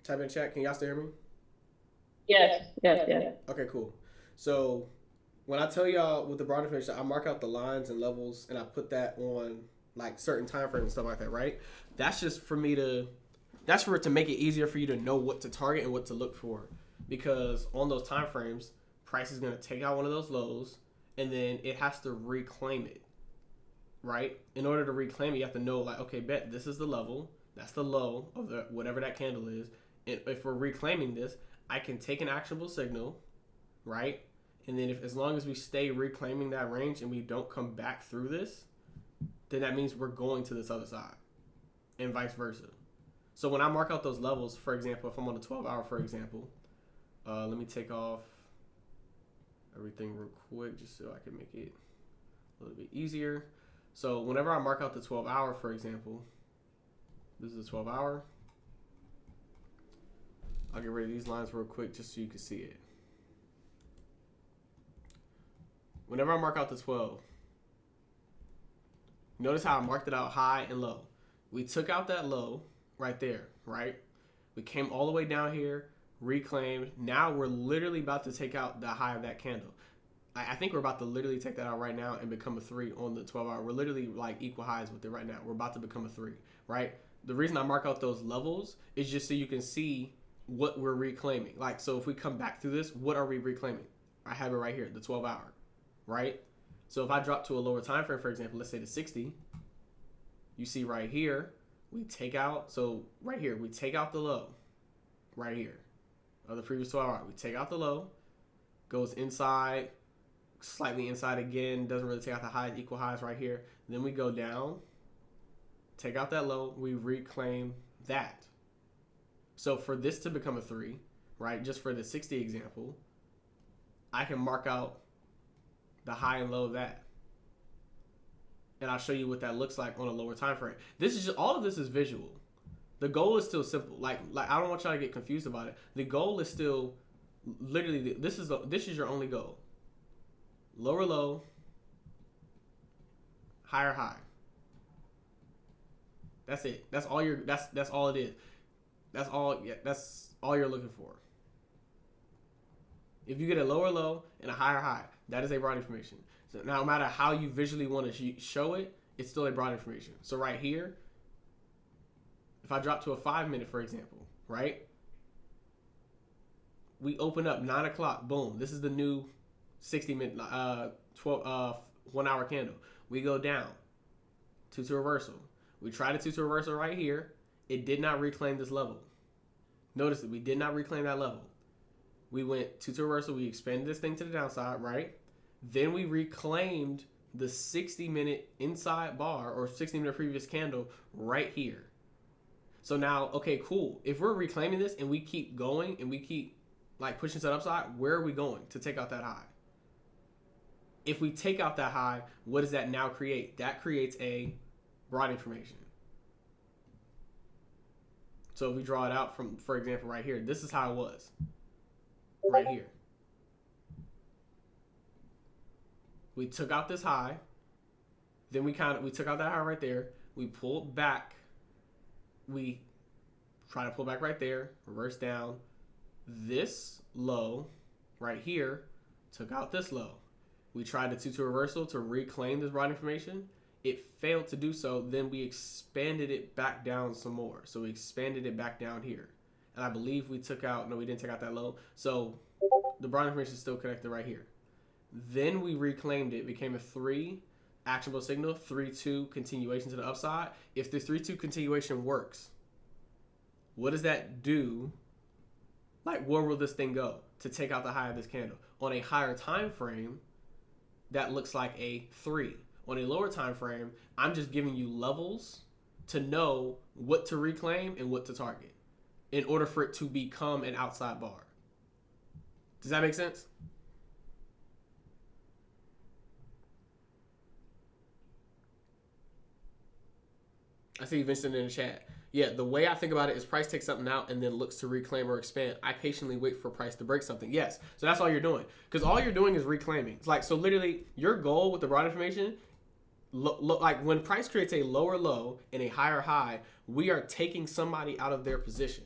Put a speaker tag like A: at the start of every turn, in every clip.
A: Type in chat. Can y'all still hear me?
B: Yes, yes, yes.
A: Okay, cool. So when I tell y'all with the broad definition, I mark out the lines and levels, and I put that on like certain time frames and stuff like that, right? That's just for me to. That's for it to make it easier for you to know what to target and what to look for, because on those time frames, price is going to take out one of those lows, and then it has to reclaim it, right? In order to reclaim it, you have to know like, okay, bet this is the level, that's the low of the whatever that candle is, and if we're reclaiming this, I can take an actionable signal, right? And then if as long as we stay reclaiming that range and we don't come back through this, then that means we're going to this other side, and vice versa. So when I mark out those levels, for example, if I'm on a 12 hour, for example, let me take off everything real quick just so I can make it a little bit easier. So whenever I mark out the 12 hour, for example, this is a 12 hour. I'll get rid of these lines real quick just so you can see it. Whenever I mark out the 12, notice how I marked it out high and low. We took out that low right there, right? We came all the way down here, reclaimed. Now we're literally about to take out the high of that candle. I think we're about to literally take that out right now and become a 3 on the 12 hour. We're literally like equal highs with it right now. We're about to become a 3, right? The reason I mark out those levels is just so you can see what we're reclaiming. Like, so if we come back through this, what are we reclaiming? I have it right here, the 12 hour, right? So if I drop to a lower time frame, for example, let's say the 60, you see right here, we take out, so right here, we take out the low, right here, of the previous 12 hour. We take out the low, goes inside, slightly inside again, doesn't really take out the highs, equal highs right here. Then we go down, take out that low, we reclaim that. So for this to become a 3, right, just for the 60 example, I can mark out the high and low of that. And I'll show you what that looks like on a lower time frame. This is just, all of this is visual. The goal is still simple. Like I don't want y'all to get confused about it. The goal is still literally this is your only goal. Lower low, higher high. That's it. That's all it is. That's all. Yeah, that's all you're looking for. If you get a lower low and a higher high, that is a broad information. So now, no matter how you visually want to show it, it's still a broad information. So right here, if I drop to a 5 minute, for example, right? We open up 9 o'clock. Boom. This is the new 60 minute, 1 hour candle. We go down to reversal. We try to reversal right here. It did not reclaim this level. Notice that we did not reclaim that level. We went to reversal. We expanded this thing to the downside, right? Then we reclaimed the 60-minute inside bar or 60-minute previous candle right here. So now, okay, cool. If we're reclaiming this and we keep going and we keep like pushing to the upside, where are we going to take out that high? If we take out that high, what does that now create? That creates a broad information. So if we draw it out from, for example, right here, this is how it was. Right here. We took out this high. Then we took out that high right there. We pulled back. We try to pull back right there. Reverse down. This low right here took out this low. We tried the 2-2 reversal to reclaim this broad information. It failed to do so. Then we expanded it back down some more. So we expanded it back down here. And I believe we took out, no, we didn't take out that low. So the broad information is still connected right here. Then we reclaimed it, became a 3 actionable signal, 3-2 continuation to the upside. If the 3-2 continuation works, what does that do? Like, where will this thing go to take out the high of this candle? On a higher time frame, that looks like a 3. On a lower time frame, I'm just giving you levels to know what to reclaim and what to target in order for it to become an outside bar. Does that make sense? I see Vincent in the chat. Yeah, the way I think about it is price takes something out and then looks to reclaim or expand. I patiently wait for price to break something. Yes, so that's all you're doing. Because all you're doing is reclaiming. It's like, so literally, your goal with the broad information, like when price creates a lower low and a higher high, we are taking somebody out of their position.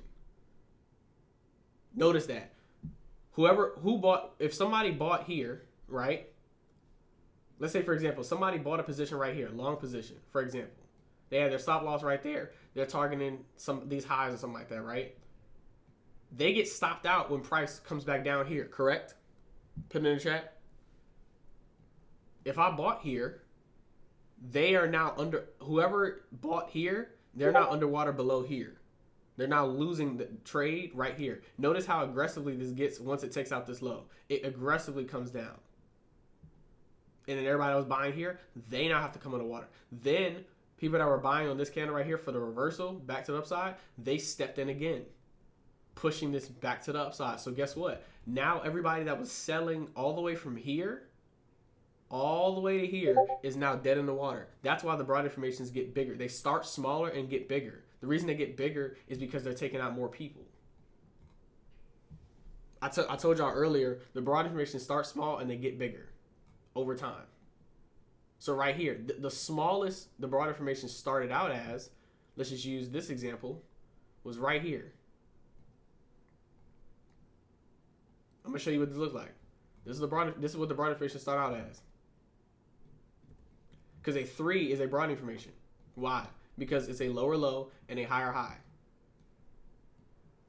A: Notice that. If somebody bought here, right? Let's say, for example, somebody bought a position right here, long position, for example. They had their stop loss right there. They're targeting these highs or something like that, right? They get stopped out when price comes back down here, correct? Put it in the chat. If I bought here, they are now whoever bought here, they're now underwater below here. They're now losing the trade right here. Notice how aggressively this gets once it takes out this low. It aggressively comes down. And then everybody that was buying here, they now have to come underwater. Then people that were buying on this candle right here for the reversal, back to the upside, they stepped in again, pushing this back to the upside. So guess what? Now everybody that was selling all the way from here, all the way to here, is now dead in the water. That's why the broad formations get bigger. They start smaller and get bigger. The reason they get bigger is because they're taking out more people. I told y'all earlier, the broad formations start small and they get bigger over time. So right here, the smallest the broad formation started out as, let's just use this example, was right here. I'm gonna show you what this looks like. This is what the broad formation start out as. Because a 3 is a broadening formation. Why? Because it's a lower low and a higher high.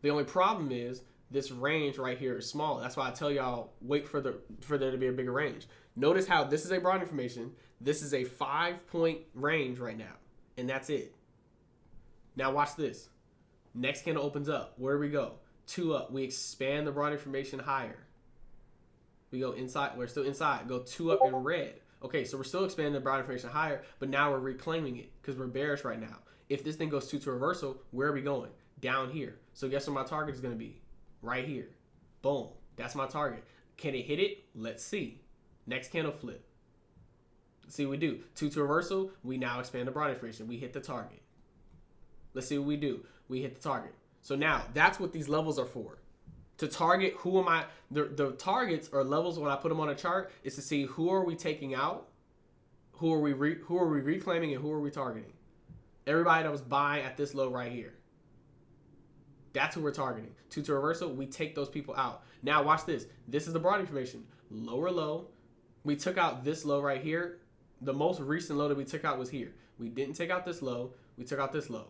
A: The only problem is this range right here is small. That's why I tell y'all wait for there to be a bigger range. Notice how this is a broadening formation. This is a 5-point range right now, and that's it. Now watch this. Next candle opens up. Where do we go? 2 up. We expand the broadening formation higher. We go inside. We're still inside. Go 2 up in red. Okay, so we're still expanding the broadening formation higher, but now we're reclaiming it because we're bearish right now. If this thing goes 2 to reversal, where are we going? Down here. So guess what my target is going to be? Right here. Boom. That's my target. Can it hit it? Let's see. Next candle flip. Let's see what we do. 2 to reversal, we now expand the broadening formation. We hit the target. Let's see what we do. We hit the target. So now, that's what these levels are for. To target who am I, the targets or levels when I put them on a chart is to see who are we taking out, who are we reclaiming, and who are we targeting. Everybody that was buying at this low right here. That's who we're targeting. 2 to reversal, we take those people out. Now watch this. This is the broadening formation. Lower low. We took out this low right here. The most recent low that we took out was here. We didn't take out this low. We took out this low.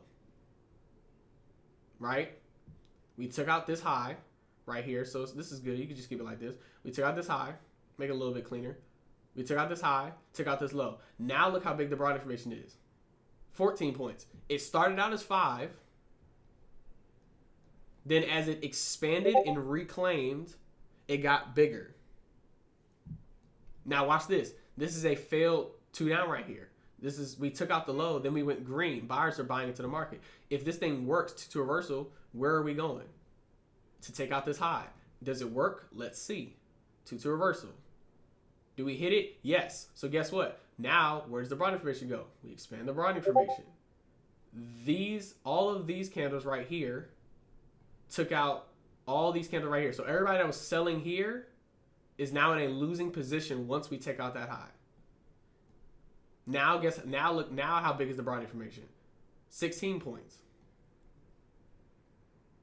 A: Right? We took out this high right here. So this is good. You can just keep it like this. We took out this high. Make it a little bit cleaner. We took out this high. Took out this low. Now look how big the broadening formation is. 14 points. It started out as 5. Then as it expanded and reclaimed, it got bigger. Now watch this. This is a failed 2 down right here. We took out the low, then we went green. Buyers are buying into the market. If this thing works to reversal, where are we going? To take out this high. Does it work? Let's see. 2 to reversal. Do we hit it? Yes. So guess what? Now, where does the broadening formation go? We expand the broadening formation. All of these candles right here took out all these candles right here. So everybody that was selling here is now in a losing position once we take out that high. Now look how big is the broadening formation? 16 points.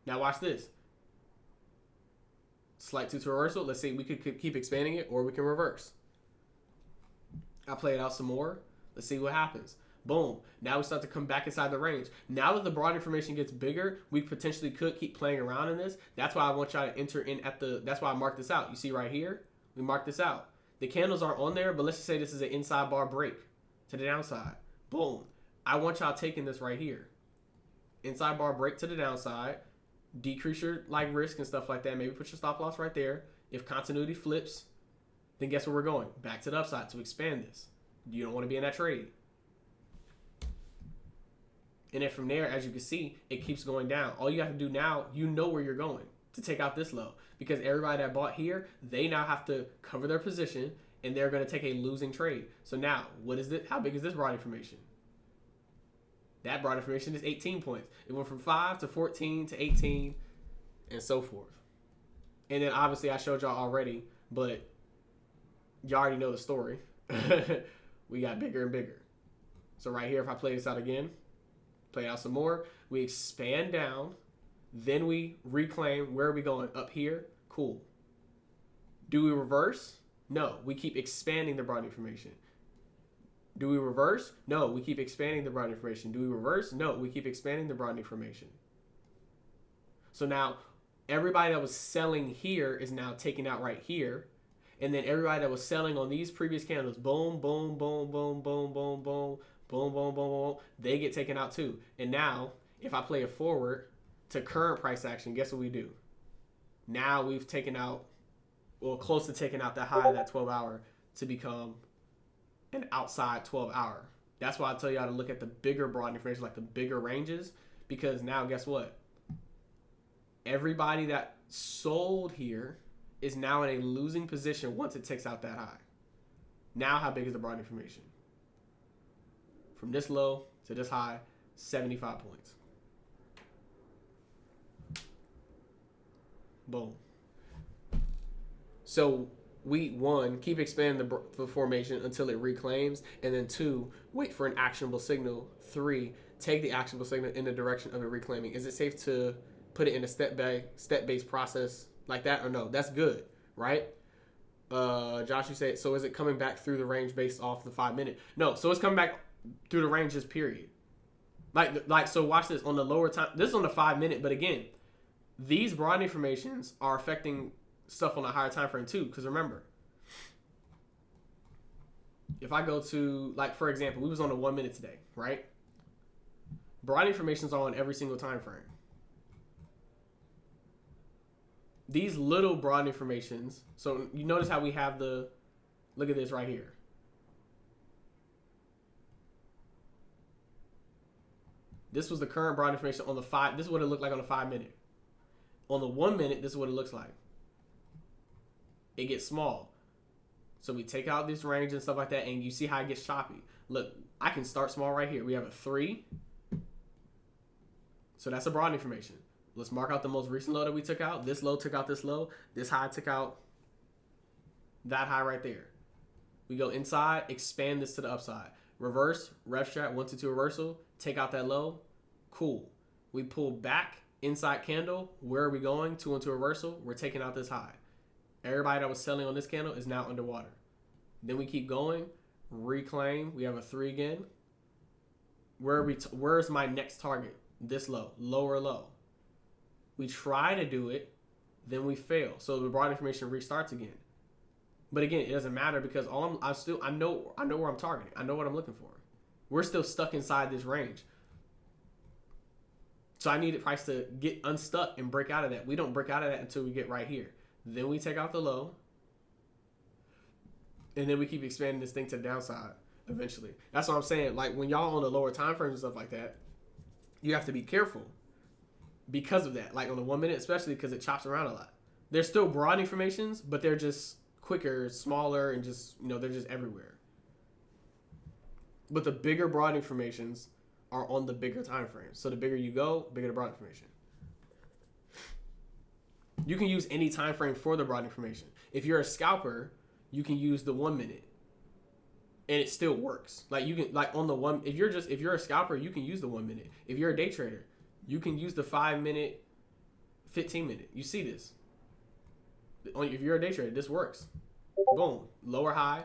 A: Now watch this. Slight 2 to reversal. Let's see, we could keep expanding it or we can reverse. I'll play it out some more. Let's see what happens. Boom. Now we start to come back inside the range. Now that the broadening formation gets bigger, we potentially could keep playing around in this. That's why I want y'all to enter in that's why I marked this out. You see right here? We marked this out. The candles aren't on there, but let's just say this is an inside bar break to the downside. Boom. I want y'all taking this right here. Inside bar break to the downside. Decrease your risk and stuff like that. Maybe put your stop loss right there. If continuity flips, then guess where we're going? Back to the upside to expand this. You don't want to be in that trade. And then from there, as you can see, it keeps going down. All you have to do now, you know where you're going to take out this low. Because everybody that bought here, they now have to cover their position and they're going to take a losing trade. So now, how big is this broadening formation? That broadening formation is 18 points. It went from 5 to 14 to 18 and so forth. And then obviously I showed y'all already, but y'all already know the story. We got bigger and bigger. So right here, if I play this out again, play out some more, we expand down. Then we reclaim. Where are we going? Up here. Cool. Do we reverse? No. We keep expanding the broadening formation. Do we reverse? No. We keep expanding the broadening formation. Do we reverse? No. We keep expanding the broadening formation. So now everybody that was selling here is now taken out right here. And then everybody that was selling on these previous candles, boom, boom, boom, boom, boom, boom, boom, boom, boom, boom, boom, they get taken out too. And now, if I play it forward to current price action, guess what we do? Now we've taken out, well, close to taking out that high of that 12-hour to become an outside 12-hour. That's why I tell y'all to look at the bigger broadening formations, like the bigger ranges, because now guess what? Everybody that sold here is now in a losing position once it takes out that high. Now how big is the broadening formation? From this low to this high, 75 points. Boom. So we, one, keep expanding the formation until it reclaims, and then two, wait for an actionable signal. Three, take the actionable signal in the direction of it reclaiming. Is it safe to put it in a step-based process like that or no? That's good, right? Josh, you said, so is it coming back through the range based off the 5 minute? No, so it's coming back through the range just period. Like so watch this on the lower time. This is on the 5 minute, but again, these broadening formations are affecting stuff on a higher time frame too. Because remember, if I go to, like, for example, we was on the 1 minute today, right? Broadening formations are on every single time frame. These little broadening formations, so you notice how we have the, look at this right here. This was the current broadening formation on the 5, this is what it looked like on the 5 minute. On the 1 minute, this is what it looks like. It gets small. So we take out this range and stuff like that, and you see how it gets choppy. Look, I can start small right here. We have a 3. So that's a broadening formation. Let's mark out the most recent low that we took out. This low took out this low. This high took out that high right there. We go inside, expand this to the upside. Reverse, rev strat, 1 to 2 reversal. Take out that low. Cool. We pull back, inside candle. Where are we going? 2 into reversal. We're taking out this high. Everybody that was selling on this candle is now underwater. Then we keep going. Reclaim. We have a 3 again. Where's my next target? This low. Lower low. We try to do it, then we fail. So the broadening formation restarts again. But again, it doesn't matter because I know where I'm targeting. I know what I'm looking for. We're still stuck inside this range. So I needed price to get unstuck and break out of that. We don't break out of that until we get right here. Then we take out the low. And then we keep expanding this thing to the downside eventually. That's what I'm saying. Like when y'all on the lower time frames and stuff like that, you have to be careful. Because of that, like on the 1 minute, especially because it chops around a lot. They're still broadening formations, but they're just quicker, smaller, and just, they're just everywhere. But the bigger broadening formations are on the bigger time frames. So the bigger you go, bigger the broadening formation. You can use any time frame for the broadening formation. If you're a scalper, you can use the 1 minute, and it still works. Like you can, like on the one, if you're a scalper, you can use the 1 minute. If you're a day trader, you can use the 5 minute, 15 minute. You see this. If you're a day trader, this works. Boom. Lower high.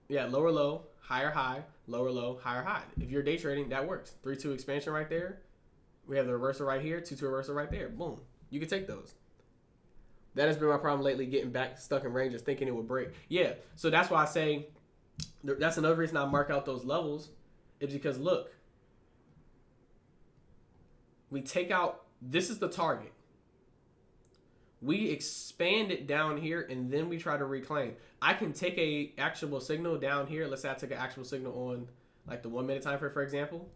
A: Yeah, lower low, higher high, lower low, higher high. If you're day trading, that works. 3-2 expansion right there. We have the reversal right here, 2-2 reversal right there. Boom. You can take those. That has been my problem lately, getting back stuck in ranges, thinking it would break. Yeah, so that's why I say, that's another reason I mark out those levels, is because look, we take out, this is the target. We expand it down here, and then we try to reclaim. I can take a actionable signal down here. Let's say I took an actionable signal on like the 1 minute time frame, for example.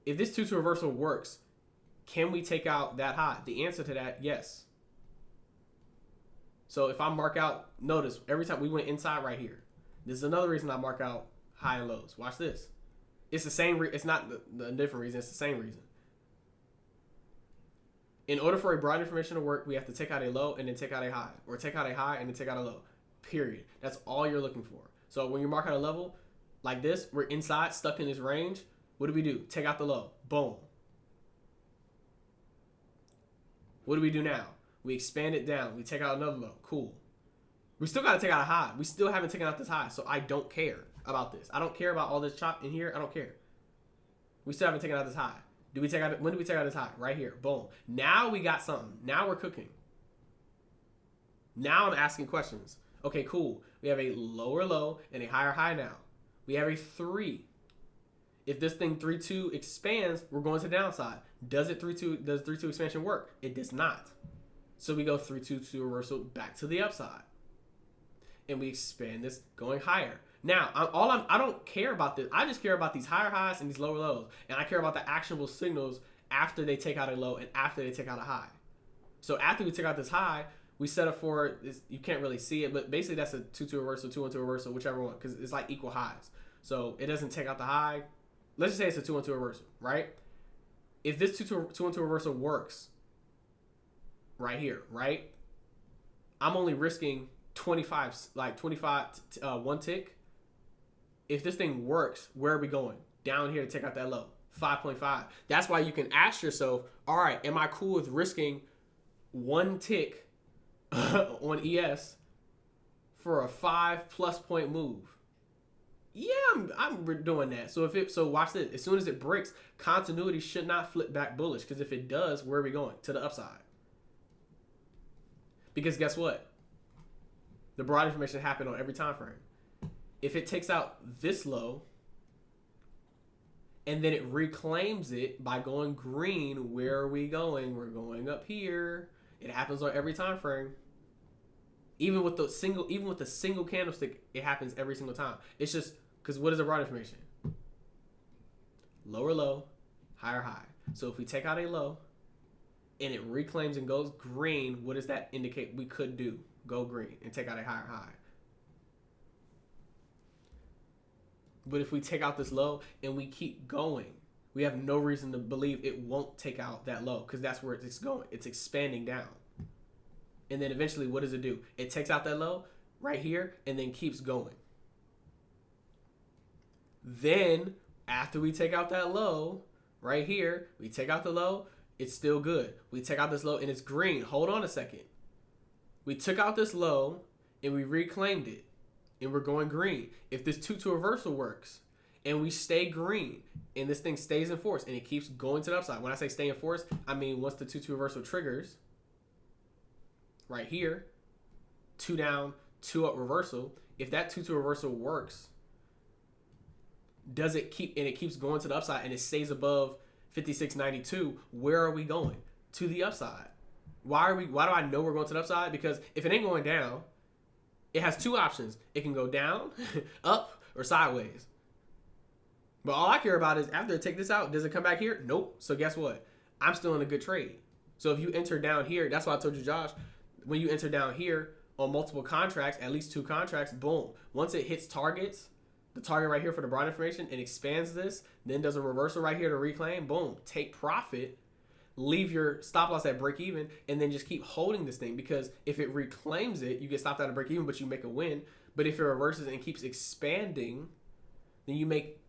A: If this 2-2 reversal works, can we take out that high? The answer to that, yes. So if I mark out, notice every time we went inside right here. This is another reason I mark out high and lows. Watch this. It's the same. It's not the different reason. It's the same reason. In order for a broadening formation to work, we have to take out a low and then take out a high, or take out a high and then take out a low. Period. That's all you're looking for. So when you mark out a level like this, we're inside, stuck in this range. What do? Take out the low. Boom. What do we do now? We expand it down. We take out another low. Cool. We still got to take out a high. We still haven't taken out this high, so I don't care about this. I don't care about all this chop in here. I don't care. We still haven't taken out this high. Do we take out? When do we take out this high? Right here. Boom. Now we got something. Now we're cooking. Now I'm asking questions. Okay, cool. We have a lower low and a higher high now. We have a 3. If this thing 3-2 expands, we're going to the downside. Does 3-2 expansion work? It does not. So we go 3-2 to reversal back to the upside. And we expand this going higher. Now, I don't care about this. I just care about these higher highs and these lower lows. And I care about the actionable signals after they take out a low and after they take out a high. So after we take out this high, we set up for this. You can't really see it, but basically that's a 2-2 reversal, 2-1-2 reversal, whichever one, because it's like equal highs. So it doesn't take out the high. Let's just say it's a 2-1-2 reversal, right? If this 2-1-2 reversal works right here, right? I'm only risking 25, one tick. If this thing works, where are we going? Down here to take out that low, 5.5. That's why you can ask yourself, all right, am I cool with risking 1 tick on ES for a 5+ point move? Yeah, I'm doing that. So watch this. As soon as it breaks, continuity should not flip back bullish, because if it does, where are we going? To the upside. Because guess what? The broad information happened on every time frame. If it takes out this low and then it reclaims it by going green, where are we going? We're going up here. It happens on every time frame. Even with the single candlestick, it happens every single time. It's just because what is the broad information? Lower low, higher high. So if we take out a low and it reclaims and goes green, what does that indicate we could do? Go green and take out a higher high. But if we take out this low and we keep going, we have no reason to believe it won't take out that low, because that's where it's going. It's expanding down. And then eventually, what does it do? It takes out that low right here and then keeps going. Then, after we take out that low right here, we take out the low, it's still good. We take out this low and it's green. Hold on a second. We took out this low and we reclaimed it. And we're going green. If this 2-2 reversal works and we stay green and this thing stays in force and it keeps going to the upside. When I say stay in force, I mean once the 2-2 reversal triggers, right here, 2 down, 2 up reversal. If that 2-2 reversal works, does it keep, and it keeps going to the upside and it stays above 56.92, where are we going? To the upside. Why do I know we're going to the upside? Because if it ain't going down, it has 2 options. It can go down, up, or sideways. But all I care about is after I take this out, does it come back here? Nope. So guess what? I'm still in a good trade. So if you enter down here, that's why I told you, Josh, when you enter down here on multiple contracts, at least 2 contracts, boom. Once it hits targets, the target right here for the broad information, and expands this, then does a reversal right here to reclaim, boom. Take profit, leave your stop loss at break even, and then just keep holding this thing, because if it reclaims it, you get stopped out at break even, but you make a win. But if it reverses and keeps expanding, then you make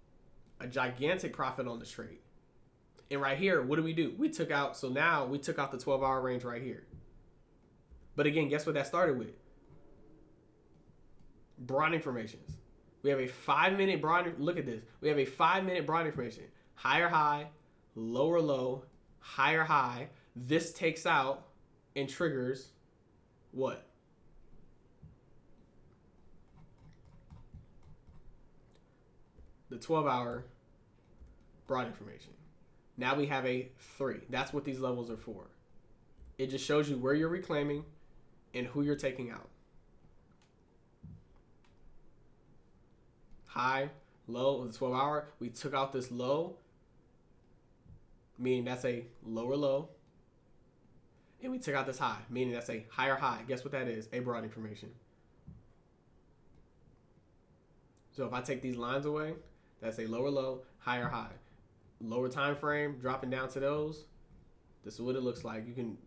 A: a gigantic profit on the trade. And right here, what do? We took out, so now we took out the 12-hour range right here. But again, guess what that started with? Broadening formations. We have a 5-minute broadening. Look at this. We have a 5-minute broadening formation. Higher high, lower low, higher high. This takes out and triggers what? The 12-hour broad information. Now we have a 3. That's what these levels are for. It just shows you where you're reclaiming and who you're taking out. High, low of the 12-hour. We took out this low, meaning that's a lower low. And we took out this high, meaning that's a higher high. Guess what that is? A broad information. So if I take these lines away, that's a lower low, higher high. Lower time frame, dropping down to those. This is what it looks like. You can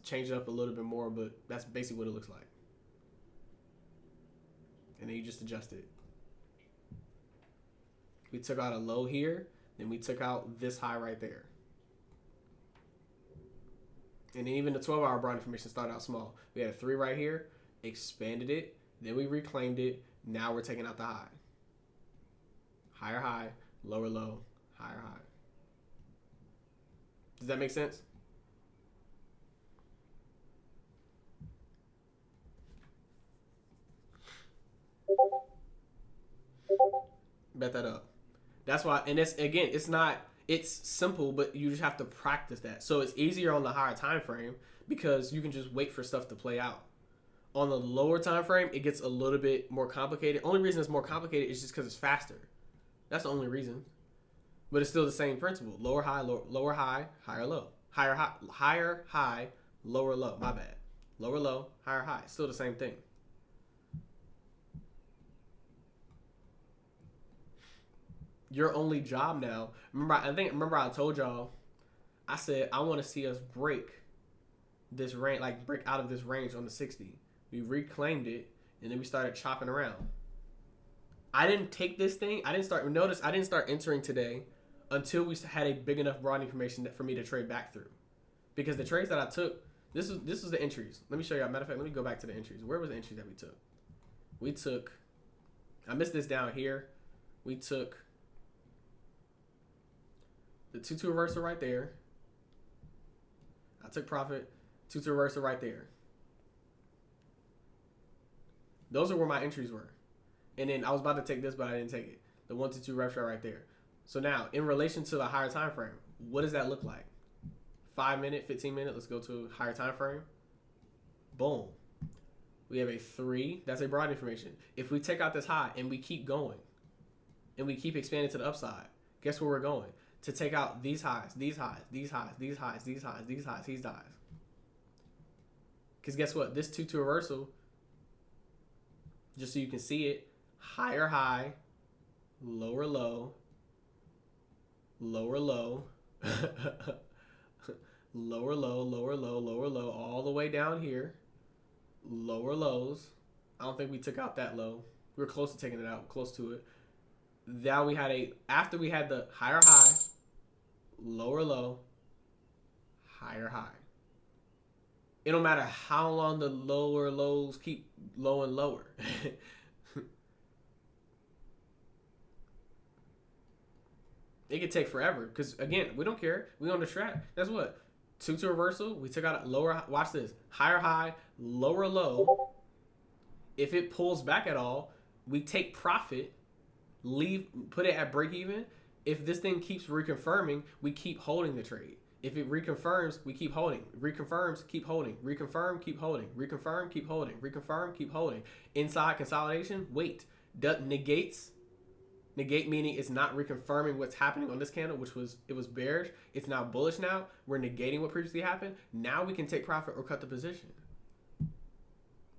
A: change it up a little bit more, but that's basically what it looks like. And then you just adjust it. We took out a low here, then we took out this high right there. And then even the 12-hour broad information started out small. We had a 3 right here, expanded it, then we reclaimed it. Now we're taking out the high. Higher high, lower low, higher high. Does that make sense? Bet that up. That's why, and it's again, it's simple, but you just have to practice that. So it's easier on the higher time frame because you can just wait for stuff to play out. On the lower time frame, it gets a little bit more complicated. Only reason it's more complicated is just because it's faster. That's the only reason. But it's still the same principle: lower high, lower high, higher low, higher high, lower low. My bad. Lower low, higher high. Still the same thing. Your only job now. Remember I told y'all. I said I want to see us break this range, like break out of this range on the 60. We reclaimed it, and then we started chopping around. I didn't take this thing. I didn't start entering today until we had a big enough broadening information for me to trade back through. Because the trades that I took, this was the entries. Let me show you. Matter of fact, let me go back to the entries. Where was the entries that we took? I missed this down here. We took the 2-2 reversal right there. I took profit. 2-2 reversal right there. Those are where my entries were. And then I was about to take this, but I didn't take it. The 1-2 ref shot right there. So now, in relation to the higher time frame, what does that look like? 5 minute, 15 minute. Let's go to higher time frame. Boom. We have a 3. That's a broad information. If we take out this high and we keep going, and we keep expanding to the upside, guess where we're going? To take out these highs, these highs, these highs, these highs, these highs, these highs, these highs. Because guess what? This 2-2 reversal, just so you can see it, higher high, lower low, lower low, lower low, lower low, lower low, all the way down here, lower lows. I don't think we took out that low. We were close to taking it out, close to it. Now we had after we had the higher high, lower low, higher high. It don't matter how long the lower lows keep low and lower. It could take forever because, again, we don't care. We on the strat. That's what? 2-2 reversal. We took out a lower, watch this, higher high, lower low. If it pulls back at all, we take profit, put it at break even. If this thing keeps reconfirming, we keep holding the trade. If it reconfirms, we keep holding. Reconfirms, keep holding. Reconfirm, keep holding. Reconfirm, keep holding. Reconfirm, keep holding. Inside consolidation, wait. Negate meaning it's not reconfirming what's happening on this candle, it was bearish. It's now bullish now. We're negating what previously happened. Now we can take profit or cut the position.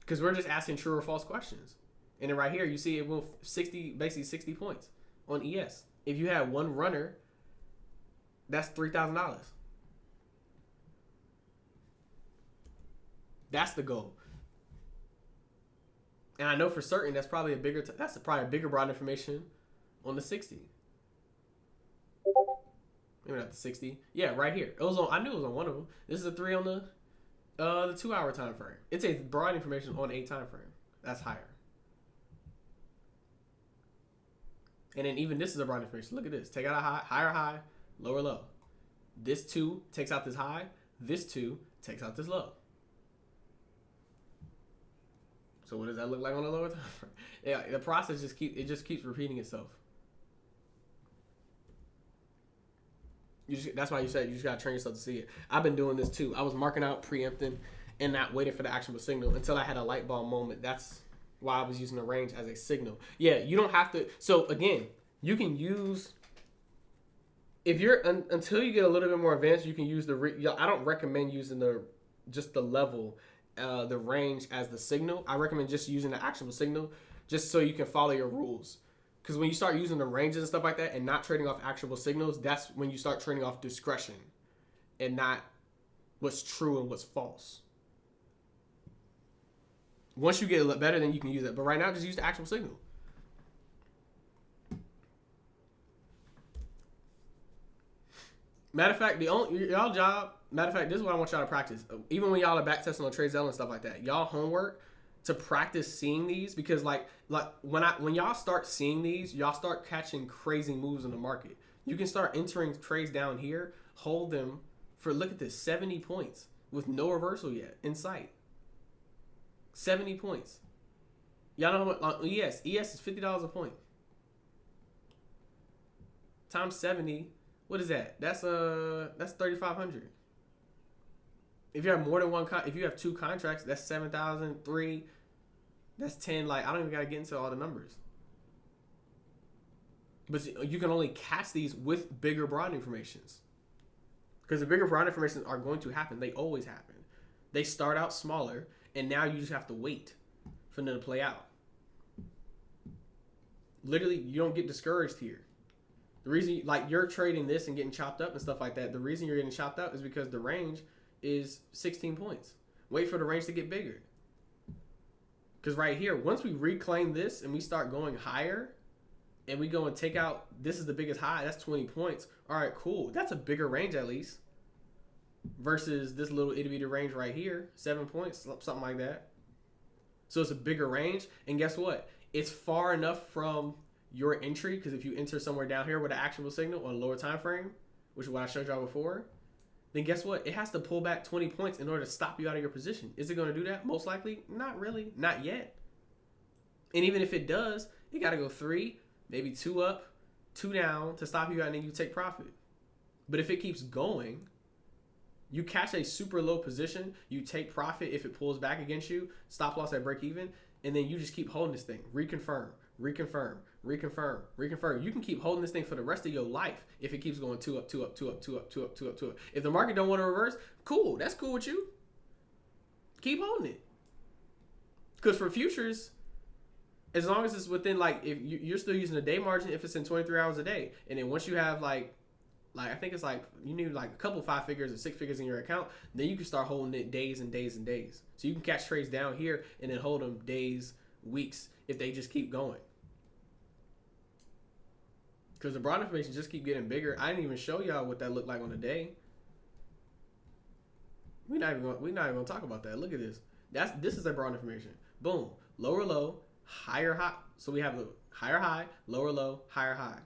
A: Because we're just asking true or false questions. And then right here, you see it will basically 60 points on ES. If you had one runner, that's $3,000. That's the goal. And I know for certain that's probably a bigger broad information on the 60. Maybe not the 60. Yeah, right here. I knew it was on one of them. This is a 3 on the 2-hour time frame. It's a broad information on 8 time frame. That's higher. And then even this is a broad information. Look at this. Take out a higher high, lower low. This 2 takes out this high. This 2 takes out this low. So what does that look like on the lower time frame? Yeah, the process just keeps repeating itself. That's why you said you just gotta train yourself to see it. I've been doing this too. I was marking out, preempting, and not waiting for the actionable signal until I had a light bulb moment. That's why I was using the range as a signal. Yeah, you don't have to. So again, you can use, if you're until you get a little bit more advanced, you can use I don't recommend using the level, the range as the signal. I recommend just using the actionable signal, just so you can follow your rules. Because when you start using the ranges and stuff like that and not trading off actionable signals, that's when you start trading off discretion and not what's true and what's false. Once you get a lot better, then you can use it. But right now, just use the actionable signal. Matter of fact, the only y'all job. Matter of fact, this is what I want y'all to practice. Even when y'all are back testing on TradeZella and stuff like that, y'all homework to practice seeing these because like when y'all start seeing these, y'all start catching crazy moves in the market. You can start entering trades down here, hold them for look at this 70 points with no reversal yet in sight. 70 points. Y'all know how much ES is $50 a point. Times 70, what is that? That's 3,500. If you have more than one if you have two contracts, that's 7,000, 3, that's 10. Like I don't even gotta get into all the numbers. But you can only catch these with bigger broadening formations. Because the bigger broadening formations are going to happen. They always happen. They start out smaller, and now you just have to wait for them to play out. Literally, you don't get discouraged here. The reason, like, you're trading this and getting chopped up and stuff like that, the reason you're getting chopped up is because the range is 16 points. Wait for the range to get bigger. Because right here, once we reclaim this and we start going higher, and we go and take out, this is the biggest high, that's 20 points. All right, cool. That's a bigger range at least. Versus this little itty bitty range right here, 7 points, something like that. So it's a bigger range. And guess what? It's far enough from your entry, because if you enter somewhere down here with an actionable signal on a lower time frame, which is what I showed y'all before, then guess what? It has to pull back 20 points in order to stop you out of your position. Is it going to do that? Most likely, not really. Not yet. And even if it does, it got to go 3, maybe 2 up, 2 down to stop you out, and then you take profit. But if it keeps going, you catch a super low position, you take profit if it pulls back against you, stop loss at break even, and then you just keep holding this thing. Reconfirm, reconfirm, reconfirm, reconfirm. You can keep holding this thing for the rest of your life if it keeps going 2 up, 2 up, 2 up, 2 up, 2 up, 2 up, 2 up. If the market don't want to reverse, cool. That's cool with you. Keep holding it. Because for futures, as long as it's within, like, if you're still using a day margin, if it's in 23 hours a day, and then once you have like I think it's like you need like a couple 5 figures or 6 figures in your account, then you can start holding it days and days and days. So you can catch trades down here and then hold them days, weeks if they just keep going. Because the broad information just keep getting bigger. I didn't even show y'all what that looked like on the day. We're not even gonna talk about that. Look at this. This is a broad information. Boom, lower low, higher high. So we have a higher high, lower low, higher high.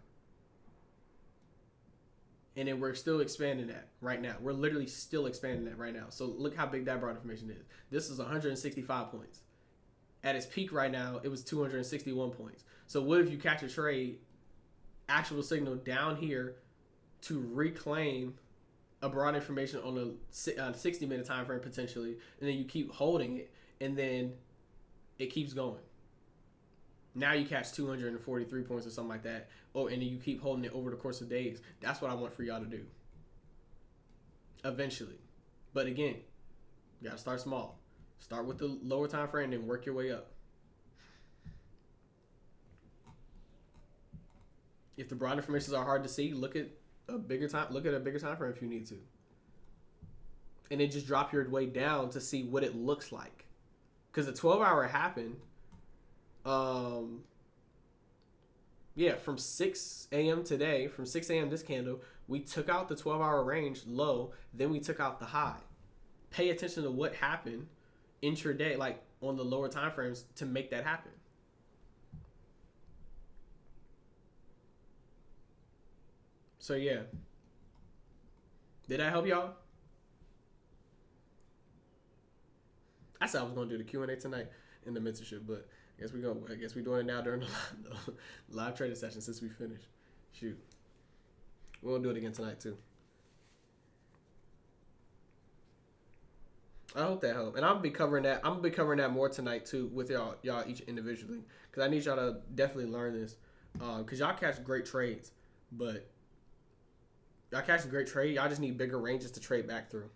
A: And then we're still expanding that right now. We're literally still expanding that right now. So look how big that broad information is. This is 165 points. At its peak right now, it was 261 points. So what if you catch a trade, actual signal down here to reclaim a broad information on a 60-minute time frame potentially, and then you keep holding it, and then it keeps going. Now you catch 243 points or something like that. Oh, and then you keep holding it over the course of days. That's what I want for y'all to do. Eventually. But again, you got to start small. Start with the lower time frame and work your way up. If the broad informations are hard to see, look at a bigger time frame if you need to. And then just drop your way down to see what it looks like. Because the 12-hour happened. From 6 a.m. today, from 6 a.m. this candle, we took out the 12-hour range low, then we took out the high. Pay attention to what happened intraday, like on the lower time frames, to make that happen. So yeah. Did that help y'all? I said I was gonna do the Q&A tonight in the mentorship, but I guess we're doing it now during the live trading session since we finished. Shoot. We'll do it again tonight too. I hope that helped. And I'm gonna be covering that more tonight too with y'all each individually. Because I need y'all to definitely learn this. Because y'all catch great trades. But y'all catch a great trade, y'all just need bigger ranges to trade back through.